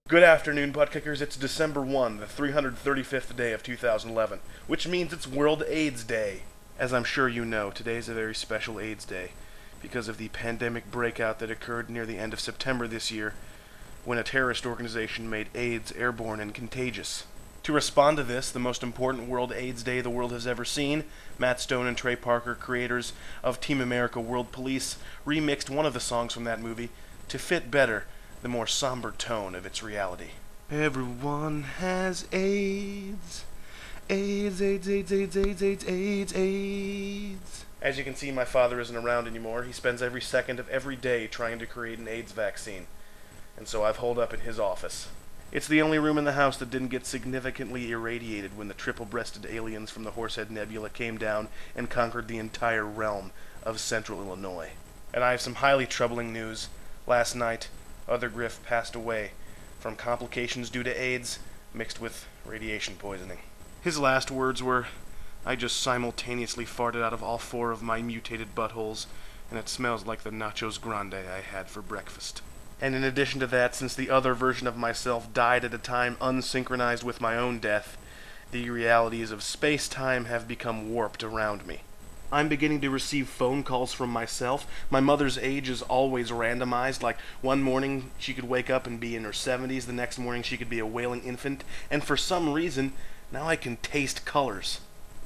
Good afternoon, butt kickers. It's December 1, the 335th day of 2011, which means it's World AIDS Day. As I'm sure you know, today is a very special AIDS Day because of the pandemic breakout that occurred near the end of September this year when a terrorist organization made AIDS airborne and contagious. To respond to this, the most important World AIDS Day the world has ever seen, Matt Stone and Trey Parker, creators of Team America World Police, remixed one of the songs from that movie to fit better the more somber tone of its reality. Everyone has AIDS. AIDS, AIDS, AIDS, AIDS, AIDS, AIDS, AIDS, AIDS. As you can see, my father isn't around anymore. He spends every second of every day trying to create an AIDS vaccine. And so I've holed up in his office. It's the only room in the house that didn't get significantly irradiated when the triple-breasted aliens from the Horsehead Nebula came down and conquered the entire realm of central Illinois. And I have some highly troubling news. Last night, Other Griff passed away from complications due to AIDS mixed with radiation poisoning. His last words were, "I just simultaneously farted out of all four of my mutated buttholes, and it smells like the nachos grande I had for breakfast." And in addition to that, since the other version of myself died at a time unsynchronized with my own death, the realities of space-time have become warped around me. I'm beginning to receive phone calls from myself. My mother's age is always randomized, like one morning she could wake up and be in her 70s, the next morning she could be a wailing infant, and for some reason, now I can taste colors.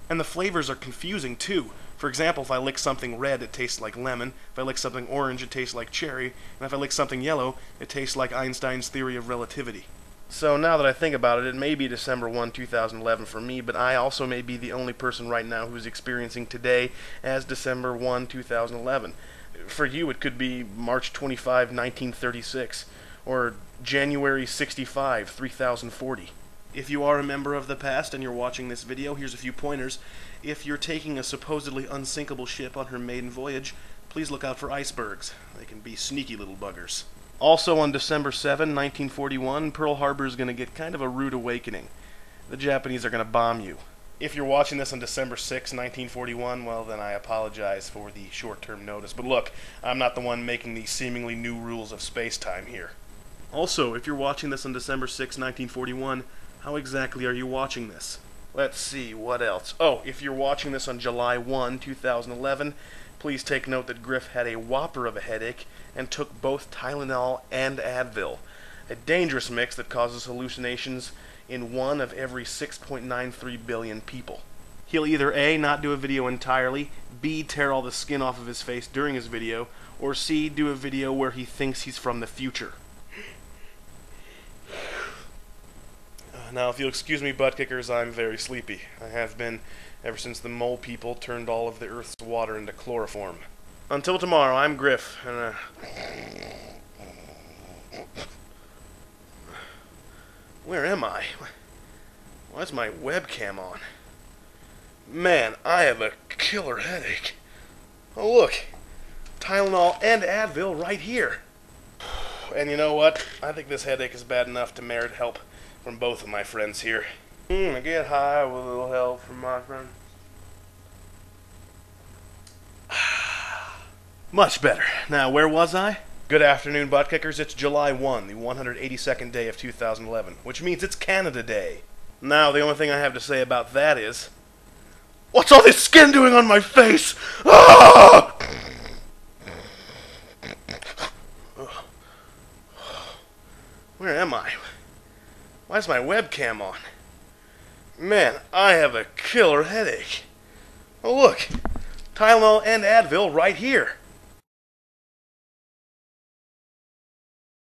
And the flavors are confusing too. For example, if I lick something red, it tastes like lemon. If I lick something orange, it tastes like cherry. And if I lick something yellow, it tastes like Einstein's theory of relativity. So now that I think about it, it may be December 1, 2011 for me, but I also may be the only person right now who's experiencing today as December 1, 2011. For you, it could be March 25, 1936, or January 65, 3040. If you are a member of the past and you're watching this video, here's a few pointers. If you're taking a supposedly unsinkable ship on her maiden voyage, please look out for icebergs. They can be sneaky little buggers. Also on December 7, 1941, Pearl Harbor is going to get kind of a rude awakening. The Japanese are going to bomb you. If you're watching this on December 6, 1941, well then I apologize for the short-term notice. But look, I'm not the one making the seemingly new rules of space-time here. Also, if you're watching this on December 6, 1941, how exactly are you watching this? Let's see, what else? Oh, if you're watching this on July 1, 2011, please take note that Griff had a whopper of a headache and took both Tylenol and Advil, a dangerous mix that causes hallucinations in one of every 6.93 billion people. He'll either A, not do a video entirely, B, tear all the skin off of his face during his video, or C, do a video where he thinks he's from the future. Now, if you'll excuse me, butt kickers, I'm very sleepy. I have been ever since the mole people turned all of the Earth's water into chloroform. Until tomorrow, I'm Griff, and where am I? Why's my webcam on? Man, I have a killer headache. Oh look, Tylenol and Advil right here. And you know what? I think this headache is bad enough to merit help from both of my friends here. I get high with a little help from my friend. Much better. Now, where was I? Good afternoon, butt kickers. It's July 1, the 182nd day of 2011, which means it's Canada Day. Now, the only thing I have to say about that is, what's all this skin doing on my face? Ah! Where am I? Why's my webcam on? Man, I have a killer headache. Oh look, Tylenol and Advil right here.